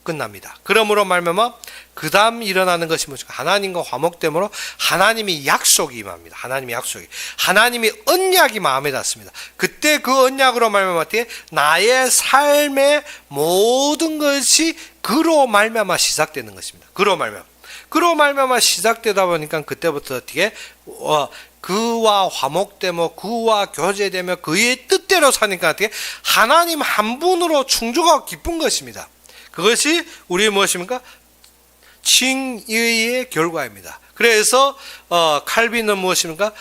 끝납니다. 그러므로 말미암아 그 다음 일어나는 것이 무엇인가? 하나님과 화목됨으로 하나님의 약속이 임합니다. 하나님의 약속이, 하나님의 언약이 마음에 닿습니다. 그때 그 언약으로 말미암아 나의 삶의 모든 것이 그로 말미암아 시작되는 것입니다. 그로 말미암아 시작되다 보니까 그때부터 어떻게 그와 화목되며 그와 교제되며 그의 뜻대로 사니까 어떻게 하나님 한 분으로 충족하고 기쁜 것입니다. 그것이 우리의 무엇입니까? 칭의의 결과입니다. 그래서 칼빈은 무엇입니까?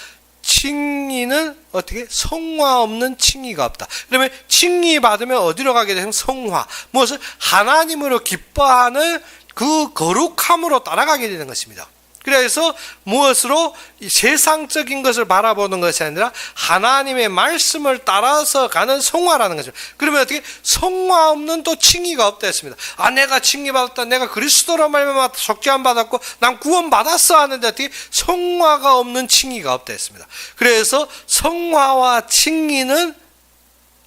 칭의는 어떻게? 성화 없는 칭의가 없다. 그러면 칭의 받으면 어디로 가게 되면 성화. 무엇을? 하나님으로 기뻐하는 그 거룩함으로 따라가게 되는 것입니다. 그래서 무엇으로? 세상적인 것을 바라보는 것이 아니라 하나님의 말씀을 따라서 가는 성화라는 것입니다. 그러면 어떻게? 성화 없는 또 칭의가 없다 했습니다. 내가 칭의 받았다. 내가 그리스도로 말미암아 속죄함 받았고 난 구원 받았어 하는데 어떻게? 성화가 없는 칭의가 없다 했습니다. 그래서 성화와 칭의는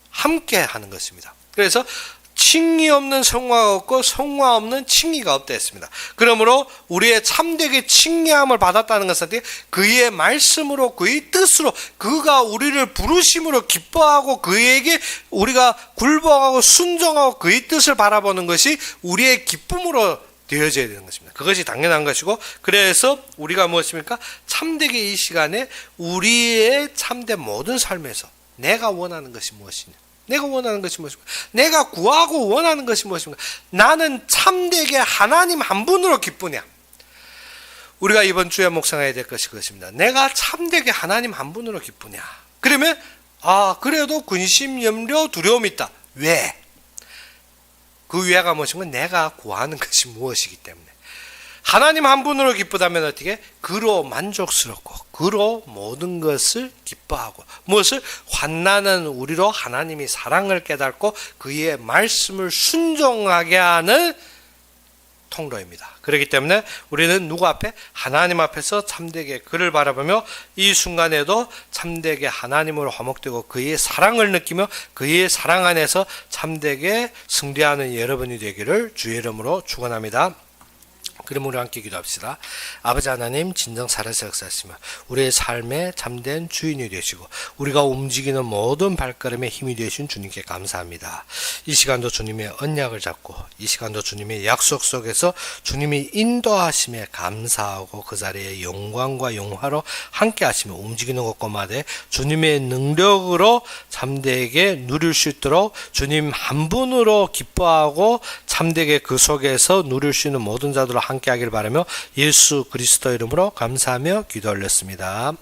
함께 하는 것입니다. 그래서 칭의 없는 성화가 없고 성화 없는 칭의가 없다 했습니다. 그러므로 우리의 참되게 칭의함을 받았다는 것은 그의 말씀으로 그의 뜻으로 그가 우리를 부르심으로 기뻐하고 그에게 우리가 굴복하고 순종하고 그의 뜻을 바라보는 것이 우리의 기쁨으로 되어져야 되는 것입니다. 그것이 당연한 것이고, 그래서 우리가 무엇입니까? 참되게 이 시간에 우리의 참된 모든 삶에서 내가 원하는 것이 무엇이냐? 내가 원하는 것이 무엇인가? 내가 구하고 원하는 것이 무엇인가? 나는 참되게 하나님 한 분으로 기쁘냐? 우리가 이번 주에 묵상해야 될 것이 그것입니다. 내가 참되게 하나님 한 분으로 기쁘냐? 그러면 그래도 근심, 염려, 두려움이 있다. 왜? 그 왜가 무엇인가? 내가 구하는 것이 무엇이기 때문에. 하나님 한 분으로 기쁘다면 어떻게? 그로 만족스럽고 그로 모든 것을 기뻐하고 무엇을? 환난은 우리로 하나님이 사랑을 깨닫고 그의 말씀을 순종하게 하는 통로입니다. 그렇기 때문에 우리는 누구 앞에? 하나님 앞에서 참되게 그를 바라보며 이 순간에도 참되게 하나님으로 화목되고 그의 사랑을 느끼며 그의 사랑 안에서 참되게 승리하는 여러분이 되기를 주의 이름으로 축원합니다. 그럼 우리 함께 기도합시다. 아버지 하나님, 진정 살아서 역사하시며 우리의 삶에 참된 주인이 되시고 우리가 움직이는 모든 발걸음에 힘이 되신 주님께 감사합니다. 이 시간도 주님의 언약을 잡고 이 시간도 주님의 약속 속에서 주님이 인도하심에 감사하고 그 자리에 영광과 영화로 함께 하시며 움직이는 곳곳마다 주님의 능력으로 참되게 누릴 수 있도록 주님 한 분으로 기뻐하고 참되게 그 속에서 누릴 수 있는 모든 자들로 함께 하길 바라며 예수 그리스도 이름으로 감사하며 기도 올렸습니다.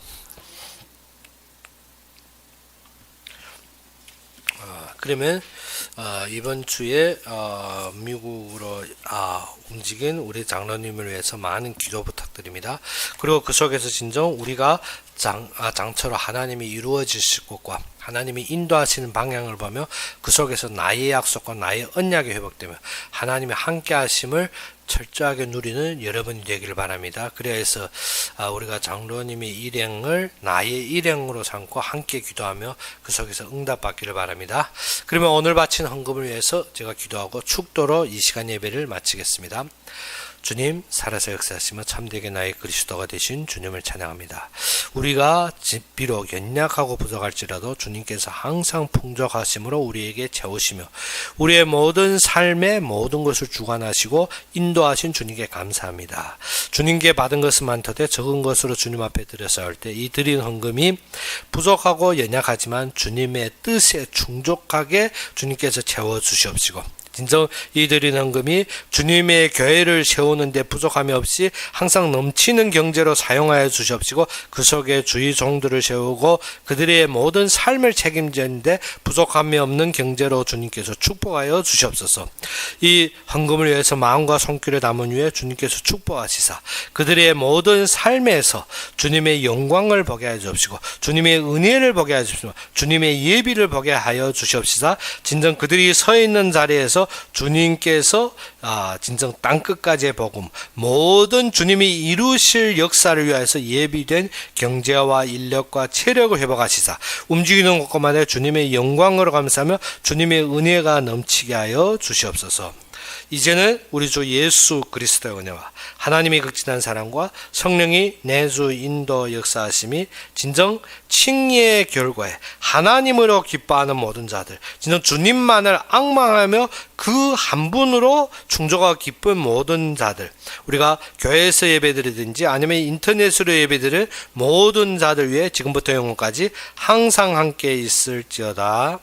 그러면 이번 주에 미국으로 움직인 우리 장로님을 위해서 많은 기도 부탁드립니다. 그리고 그 속에서 진정 우리가 장처로 하나님이 이루어지실 것과 하나님이 인도하시는 방향을 보며 그 속에서 나의 약속과 나의 언약이 회복되며 하나님의 함께 하심을 철저하게 누리는 여러분이 되기를 바랍니다. 그래서 우리가 장로님의 일행을 나의 일행으로 삼고 함께 기도하며 그 속에서 응답받기를 바랍니다. 그러면 오늘 바친 헌금을 위해서 제가 기도하고 축도로 이 시간 예배를 마치겠습니다. 주님, 살아서 역사하시며 참되게 나의 그리스도가 되신 주님을 찬양합니다. 우리가 비록 연약하고 부족할지라도 주님께서 항상 풍족하심으로 우리에게 채우시며 우리의 모든 삶의 모든 것을 주관하시고 인도하신 주님께 감사합니다. 주님께 받은 것은 많더되 적은 것으로 주님 앞에 드려서 할 때 이 드린 헌금이 부족하고 연약하지만 주님의 뜻에 충족하게 주님께서 채워주시옵시고 진정 이 드린 헌금이 주님의 교회를 세우는 데 부족함이 없이 항상 넘치는 경제로 사용하여 주시옵시고 그 속에 주의 종들을 세우고 그들의 모든 삶을 책임지는데 부족함이 없는 경제로 주님께서 축복하여 주시옵소서. 이 헌금을 위해서 마음과 손길을 담은 후에 주님께서 축복하시사 그들의 모든 삶에서 주님의 영광을 보게 하여 주옵시고 주님의 은혜를 보게 하여 주옵시고 주님의 예비를 보게 하여 주시옵시사 진정 그들이 서 있는 자리에서 주님께서 진정 땅끝까지의 복음 모든 주님이 이루실 역사를 위해서 예비된 경제와 인력과 체력을 회복하시사 움직이는 곳곳마다 주님의 영광으로 감사하며 주님의 은혜가 넘치게 하여 주시옵소서. 이제는 우리 주 예수 그리스도의 은혜와 하나님의 극진한 사랑과 성령이 내주 인도 역사하심이 진정 칭의의 결과에 하나님으로 기뻐하는 모든 자들 진정 주님만을 앙망하며 그 한 분으로 충족하고 기쁜 모든 자들 우리가 교회에서 예배드리든지 아니면 인터넷으로 예배드릴 모든 자들 위해 지금부터 영원까지 항상 함께 있을지어다.